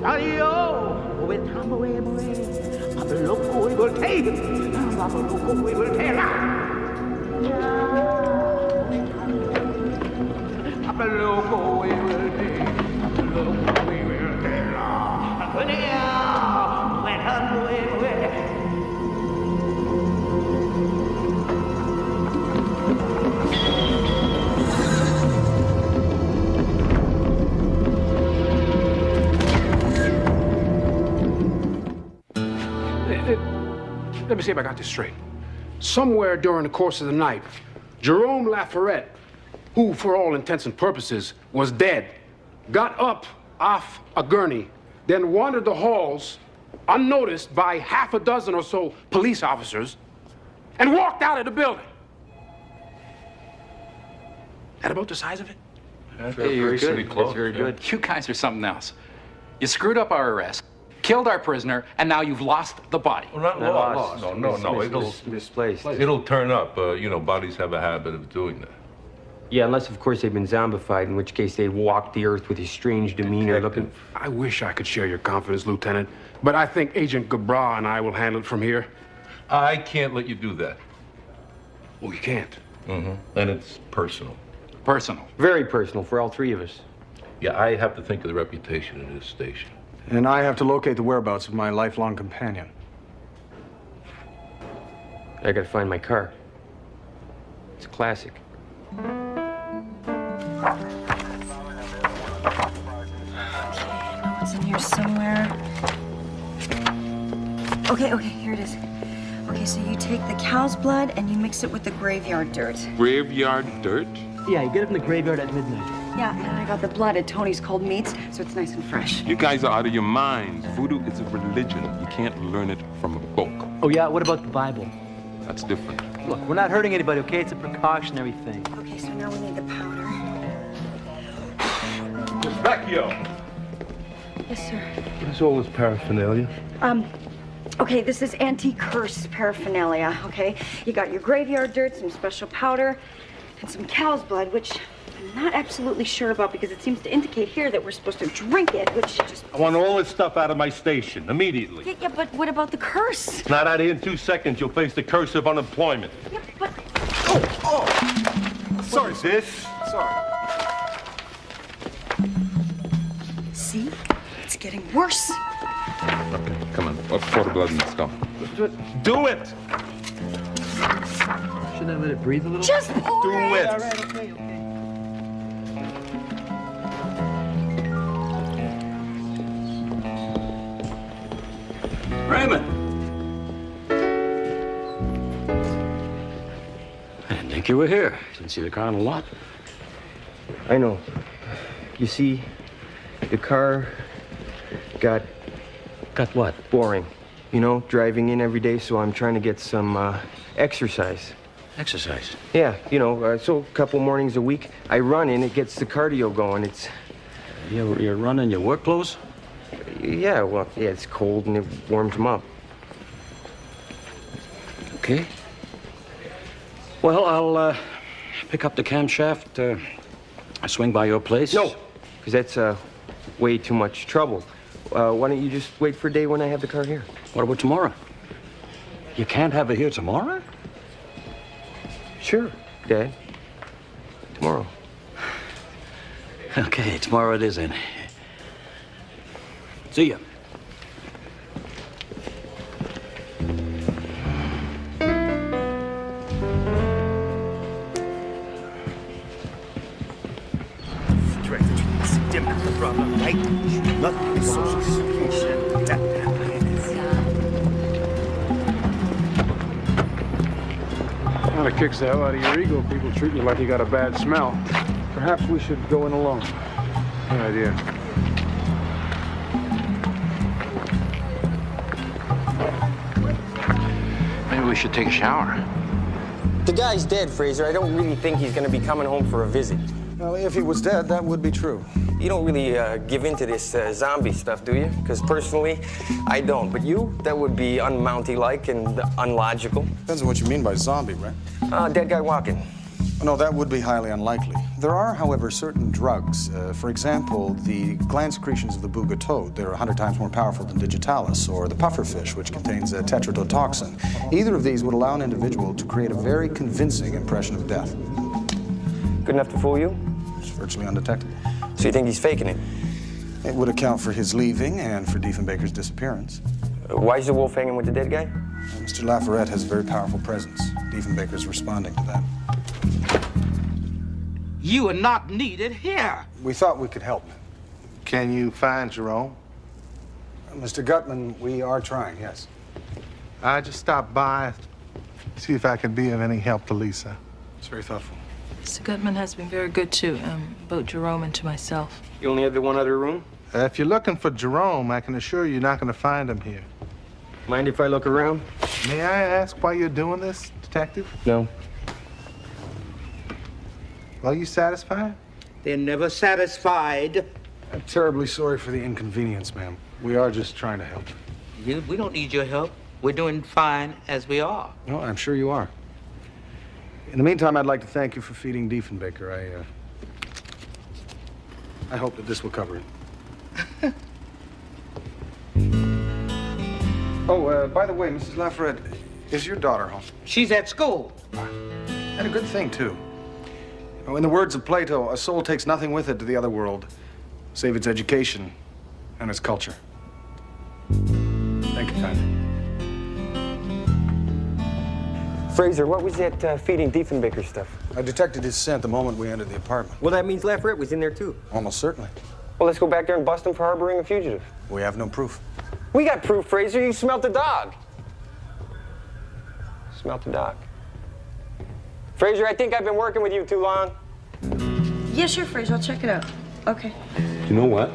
Ayo, with Papa Loco, we will take it. Papa Loco, we will take it. Papa Loco, we will take it. Papa Loco, we will take it. Let me see if I got this straight. Somewhere during the course of the night, Jerome Laforet, who for all intents and purposes was dead, got up off a gurney, then wandered the halls unnoticed by half a dozen or so police officers and walked out of the building. That about the size of it? Hey, you're good. Close, That's very yeah. good. You guys are something else. You screwed up our arrest, killed our prisoner, and now you've lost the body. Well, not lost. No. Misplaced. It'll turn up. You know, bodies have a habit of doing that. Yeah, unless, of course, they've been zombified, in which case they walk the earth with a strange demeanor looking... I wish I could share your confidence, Lieutenant, but I think Agent Gabra and I will handle it from here. I can't let you do that. Oh, you can't? Mm-hmm. And it's personal. Personal. Very personal for all three of us. Yeah, I have to think of the reputation of this station. And I have to locate the whereabouts of my lifelong companion. I gotta find my car. It's a classic. It's in here somewhere. Okay, here it is. Okay, so you take the cow's blood and you mix it with the graveyard dirt. Graveyard dirt? Yeah, you get it in the graveyard at midnight. Yeah, and I got the blood at Tony's Cold Meats, so it's nice and fresh. You guys are out of your minds. Voodoo is a religion. You can't learn it from a book. Oh, yeah? What about the Bible? That's different. Look, we're not hurting anybody, okay? It's a precautionary thing. Okay, so now we need the powder. Vecchio! Yes, sir. What's all this paraphernalia? Okay, this is anti-curse paraphernalia, okay? You got your graveyard dirt, some special powder, and some cow's blood, which I'm not absolutely sure about because it seems to indicate here that we're supposed to drink it, which just... I want all this stuff out of my station, immediately. Yeah, but what about the curse? It's not out of here in 2 seconds. You'll face the curse of unemployment. Yeah, but... Sorry, sis. Sorry. See? It's getting worse. Okay, come on. Pour the blood in the skull. Do it! Shouldn't I let it breathe a little? Just pour Do it! it! All right, okay. Raymond! I didn't think you were here. Didn't see the car in a lot. I know. You see, the car got what? boring. You know, driving in every day, so I'm trying to get some exercise. Exercise. Yeah, you know, so a couple mornings a week, I run and it gets the cardio going. It's... You're running your work clothes? Yeah, well, yeah, it's cold and it warms them up. Okay. Well, I'll pick up the camshaft. I swing by your place. No, because that's way too much trouble. Why don't you just wait for a day when I have the car here? What about tomorrow? You can't have it here tomorrow? Sure, Dad. Tomorrow. Okay, tomorrow it is then. See ya. Kind of kicks the hell out of your ego. People treat you like you got a bad smell. Perhaps we should go in alone. Good idea. Maybe we should take a shower. The guy's dead, Fraser. I don't really think he's gonna be coming home for a visit. Well, if he was dead, that would be true. You don't really give into this zombie stuff, do you? Because personally, I don't. But you, that would be un-Mountie-like and unlogical. Depends on what you mean by zombie, right? Dead guy walking. No, that would be highly unlikely. There are, however, certain drugs. For example, the gland secretions of the booga toad. They're 100 times more powerful than digitalis, or the pufferfish, which contains tetrodotoxin. Either of these would allow an individual to create a very convincing impression of death. Good enough to fool you? It's virtually undetectable. So you think he's faking it? It would account for his leaving and for Diefenbaker's disappearance. Why is the wolf hanging with the dead guy? Mr. Lafayette has a very powerful presence. Diefenbaker's responding to that. You are not needed here. We thought we could help. Can you find Jerome? Mr. Gutman, we are trying, yes. I just stopped by, see if I could be of any help to Lisa. It's very thoughtful. Mr. Gutman has been very good to both Jerome and to myself. You only have the one other room? If you're looking for Jerome, I can assure you you're not going to find him here. Mind if I look around? May I ask why you're doing this, Detective? No. Are you satisfied? They're never satisfied. I'm terribly sorry for the inconvenience, ma'am. We are just trying to help. We don't need your help. We're doing fine as we are. No, I'm sure you are. In the meantime, I'd like to thank you for feeding Diefenbaker. I hope that this will cover it. Oh, by the way, Mrs. Lafayette, is your daughter home? She's at school. And a good thing, too. In the words of Plato, a soul takes nothing with it to the other world, save its education and its culture. Thank you kindly. Fraser, what was that feeding Diefenbaker stuff? I detected his scent the moment we entered the apartment. Well, that means Lafayette was in there, too. Almost certainly. Well, let's go back there and bust him for harboring a fugitive. We have no proof. We got proof, Fraser. You smelt the dog. Smelt the dog. Fraser, I think I've been working with you too long. Yeah, sure, Fraser. I'll check it out. Okay. You know what?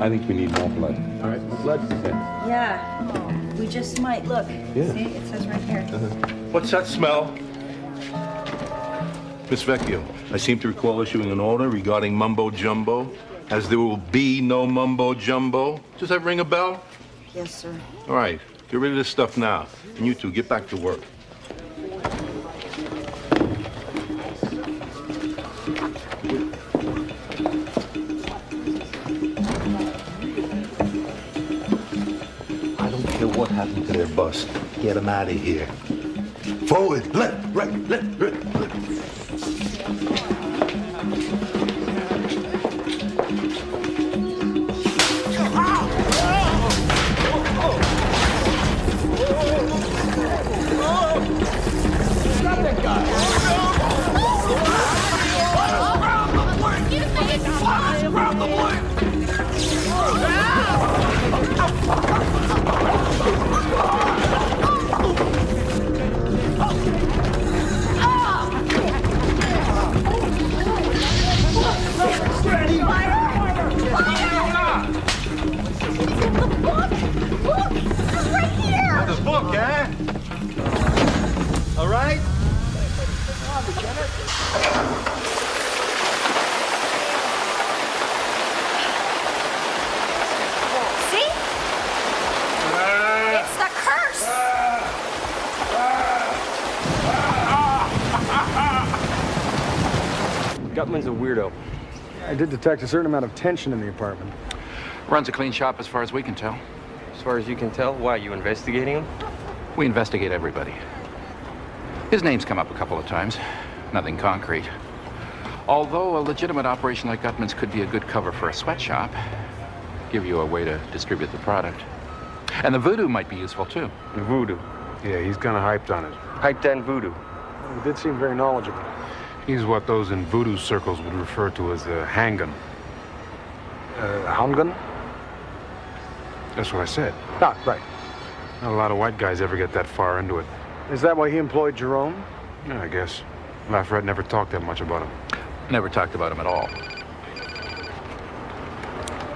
I think we need more blood. All right, blood. Yeah. We just might. Look. Yeah. See? It says right here. What's that smell? Miss Vecchio, I seem to recall issuing an order regarding mumbo jumbo, as there will be no mumbo jumbo. Does that ring a bell? Yes, sir. All right, get rid of this stuff now. And you two, get back to work. I don't care what happened to their bus. Get them out of here. Forward, left, right, left, right, left. The book, eh? All right? See? It's the curse. Gutman's a weirdo. I did detect a certain amount of tension in the apartment. Runs a clean shop as far as we can tell. As far as you can tell, why, you investigating him? We investigate everybody. His name's come up a couple of times. Nothing concrete. Although a legitimate operation like Gutman's could be a good cover for a sweatshop. Give you a way to distribute the product. And the voodoo might be useful, too. The voodoo. Yeah, he's kind of hyped on it. Hyped on voodoo. He did seem very knowledgeable. He's what those in voodoo circles would refer to as a hanggun. Houndgun? That's what I said. Ah, right. Not a lot of white guys ever get that far into it. Is that why he employed Jerome? Yeah, I guess. Lafayette never talked that much about him. Never talked about him at all.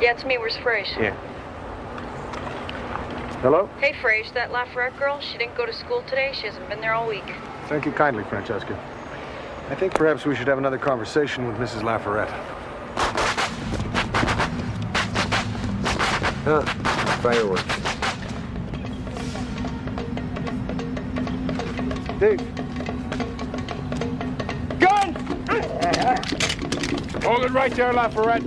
Yeah, it's me. Where's Frage? Yeah. Hello? Hey, Frage, that Lafayette girl, she didn't go to school today. She hasn't been there all week. Thank you kindly, Francesca. I think perhaps we should have another conversation with Mrs. Lafayette. Fireworks. Dave. Gun! Hold it right there, Lafayette.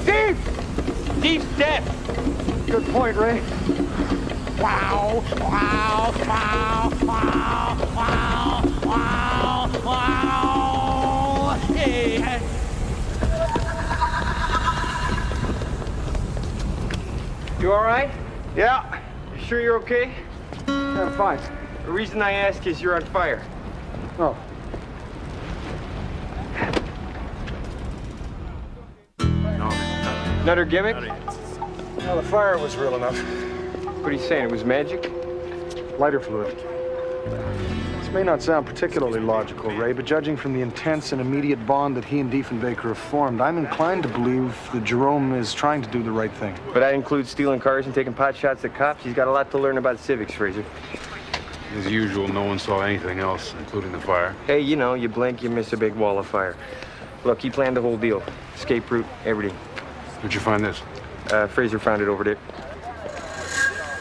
Steve! Steve's dead. Good point, Ray. Wow, wow, wow, wow, wow, wow, wow. Hey. You all right? Yeah. You sure you're okay? Yeah, I'm fine. The reason I ask is you're on fire. Oh. Another gimmick? Well, the fire was real enough. What are you saying? It was magic? Lighter fluid. This may not sound particularly logical, Ray, but judging from the intense and immediate bond that he and Diefenbaker have formed, I'm inclined to believe that Jerome is trying to do the right thing. But that includes stealing cars and taking pot shots at cops. He's got a lot to learn about civics, Fraser. As usual, no one saw anything else, including the fire. Hey, you know, you blink, you miss a big wall of fire. Look, he planned the whole deal. Escape route, everything. Where'd you find this? Fraser found it over there.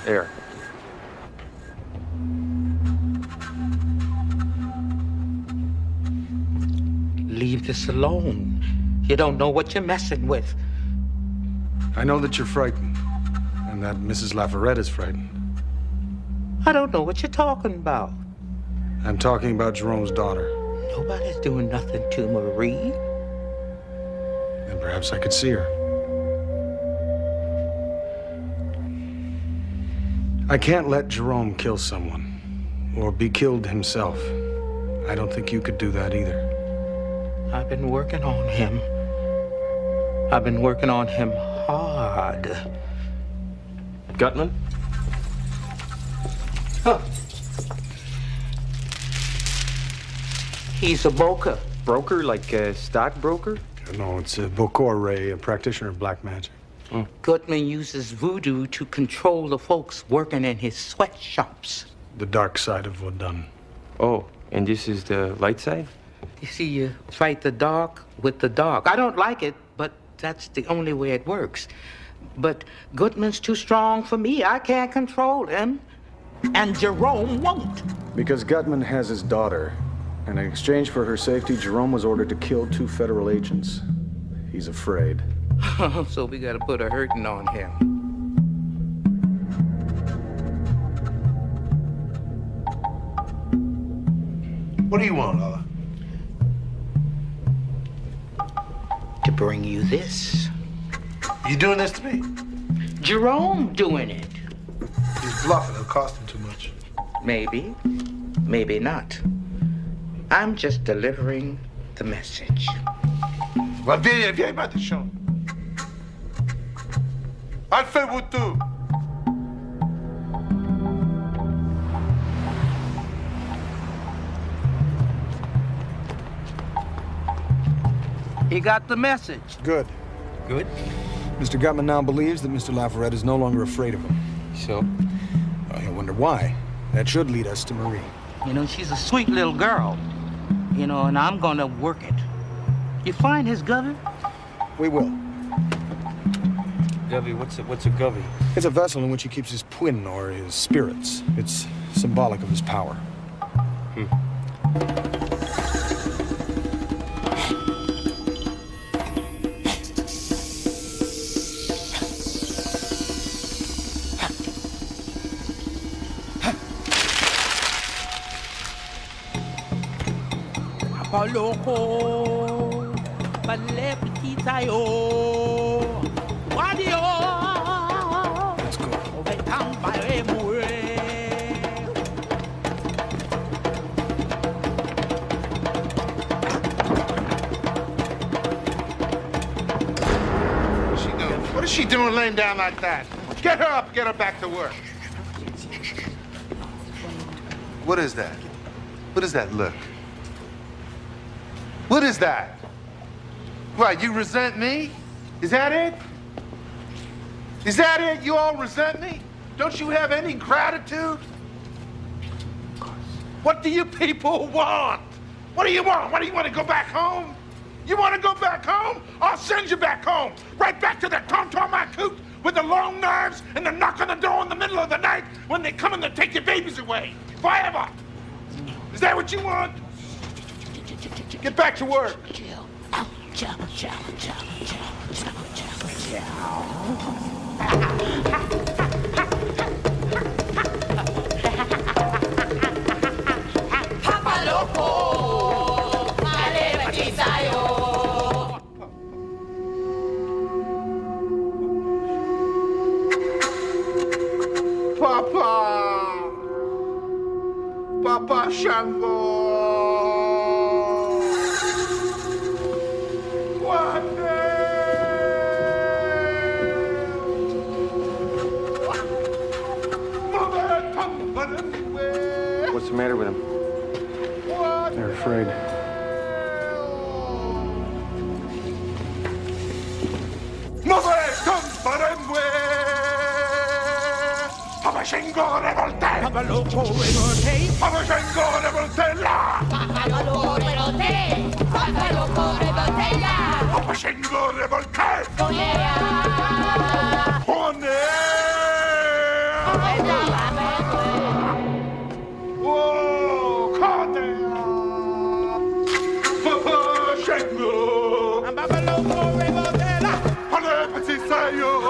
There. Leave this alone. You don't know what you're messing with. I know that you're frightened, and that Mrs. Lafayette is frightened. I don't know what you're talking about. I'm talking about Jerome's daughter. Nobody's doing nothing to Marie. And perhaps I could see her. I can't let Jerome kill someone, or be killed himself. I don't think you could do that either. I've been working on him. I've been working on him hard. Gutman? Huh. He's a broker. Broker? Like a stockbroker? No, it's a Bokor Ray, a practitioner of black magic. Goodman uses voodoo to control the folks working in his sweatshops. The dark side of Vodun. Oh, and this is the light side? You see, you fight the dark with the dark. I don't like it, but that's the only way it works. But Goodman's too strong for me. I can't control him. And Jerome won't. Because Gutman has his daughter, and in exchange for her safety, Jerome was ordered to kill 2 federal agents. He's afraid. So we gotta put a hurting on him. What do you want, Lola? To bring you this. You doing this to me? Jerome doing it. He's bluffing. It'll cost him too much. Maybe, maybe not. I'm just delivering the message. Va viens pas de champ. Alfred Woutou. He got the message. Good. Good. Mr. Gutman now believes that Mr. Lafayette is no longer afraid of him. So? I wonder why. That should lead us to Marie. You know, she's a sweet little girl. You know, and I'm gonna work it. You find his govy? We will. Govy? What's a govy? It's a vessel in which he keeps his twin, or his spirits. It's symbolic of his power. Paloko, paleptitayo, wadio. Let's go. What's she doing? What is she doing laying down like that? Get her up, get her back to work. What is that? What does that look? What is that? What, you resent me? Is that it? Is that it? You all resent me? Don't you have any gratitude? What do you people want? What do you want? What do you want to go back home? You want to go back home? I'll send you back home. Right back to the Tonton Macoute with the long knives and the knock on the door in the middle of the night when they come in to take your babies away. Forever. Is that what you want? Get back to work. Papa Loco, Papa! Papa Shango! What's the matter with him? They're afraid. Papa Shango revolte! Papa Loco revolte! Papa Shango revolte là! Papa Loco revolte! Papa Loco revolte là! Papa Shango revolte! Oh, Cornea! Papa Shango! Papa Loco revolte là! Allez, petit saillot!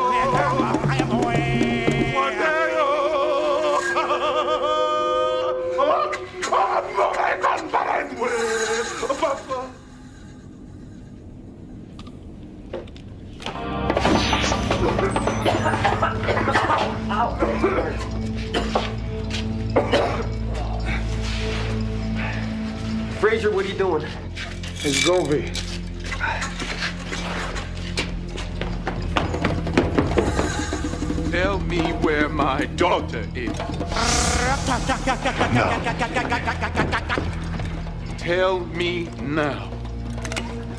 Fraser, what are you doing? It's Govey. Tell me where my daughter is. No. Tell me now,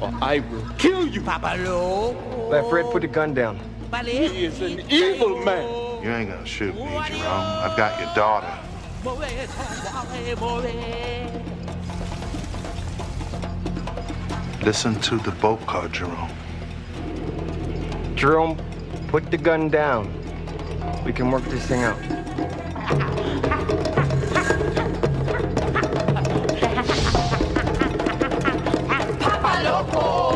or I will kill you. Let Fred put the gun down. He is an evil man. You ain't gonna shoot me, Jerome. I've got your daughter. Listen to the boat car, Jerome. Jerome, put the gun down. We can work this thing out. Papa Loco,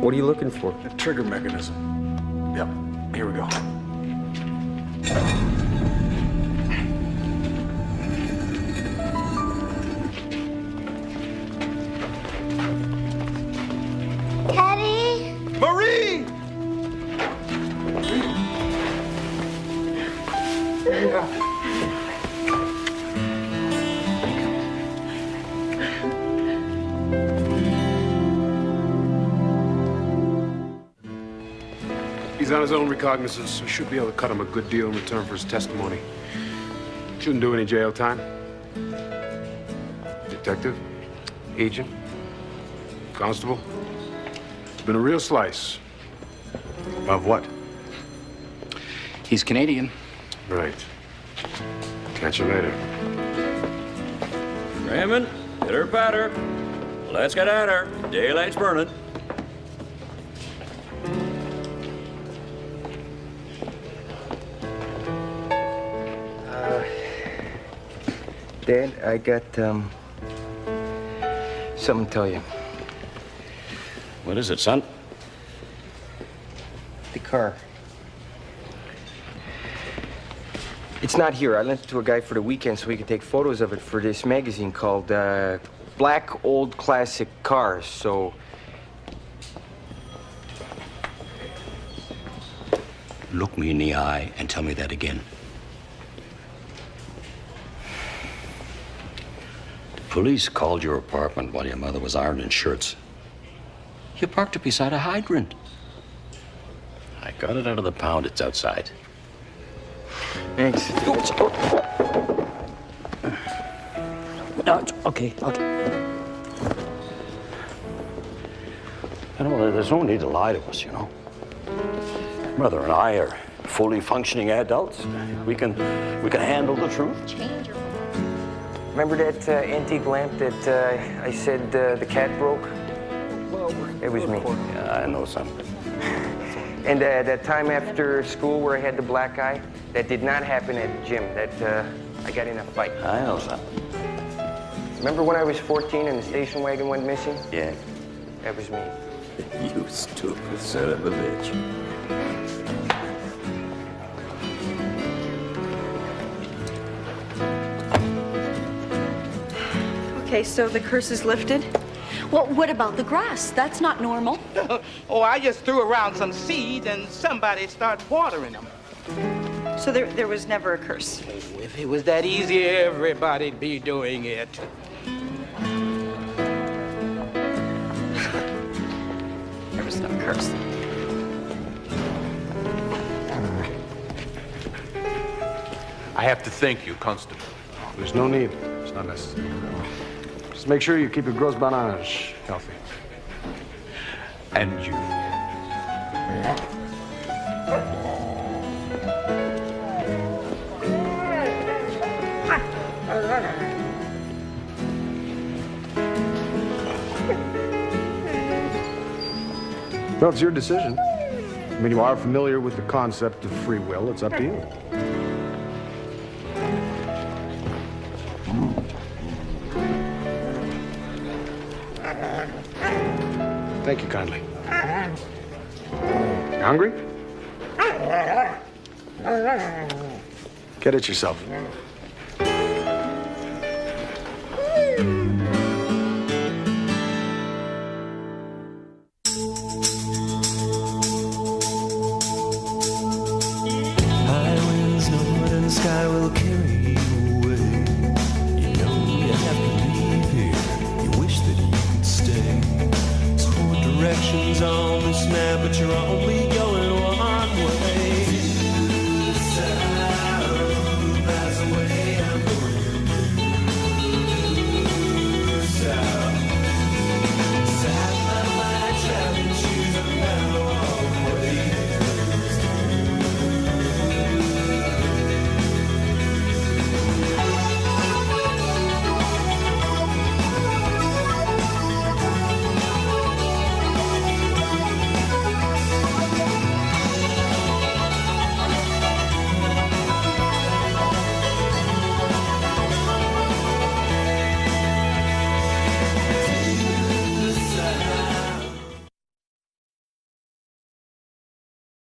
What are you looking for? The trigger mechanism. Yep, here we go. Daddy? Marie! He's on his own recognizance. We should be able to cut him a good deal in return for his testimony. Shouldn't do any jail time. Detective? Agent? Constable? It's been a real slice. Of what? He's Canadian. Right. Catch you later. Raymond, pitter patter. Let's get at her. Daylight's burning. Dad, I got, something to tell you. What is it, son? The car. It's not here. I lent it to a guy for the weekend so he could take photos of it for this magazine called, Black Old Classic Cars, so... Look me in the eye and tell me that again. police called your apartment while your mother was ironing shirts. You parked it beside a hydrant. I got it out of the pound. It's outside. Thanks. No, it's okay. You know, there's no need to lie to us, you know. Mother and I are fully functioning adults. We can handle the truth. Remember that antique lamp that I said the cat broke? It was me. Yeah, I know something. And that time after school where I had the black eye, that did not happen at the gym. That I got in a fight. I know something. Remember when I was 14 and the station wagon went missing? Yeah. That was me. You stupid son of a bitch. Okay, so the curse is lifted. Well, what about the grass? That's not normal. Oh, I just threw around some seeds and somebody started watering them. So there was never a curse. If it was that easy, everybody'd be doing it. There was no curse. I have to thank you, Constable. There's no need. It's not necessary. Just make sure you keep your gross bananas healthy. And you. Well, it's your decision. I mean, you are familiar with the concept of free will. It's up to you. Thank you kindly. You hungry? Get it yourself.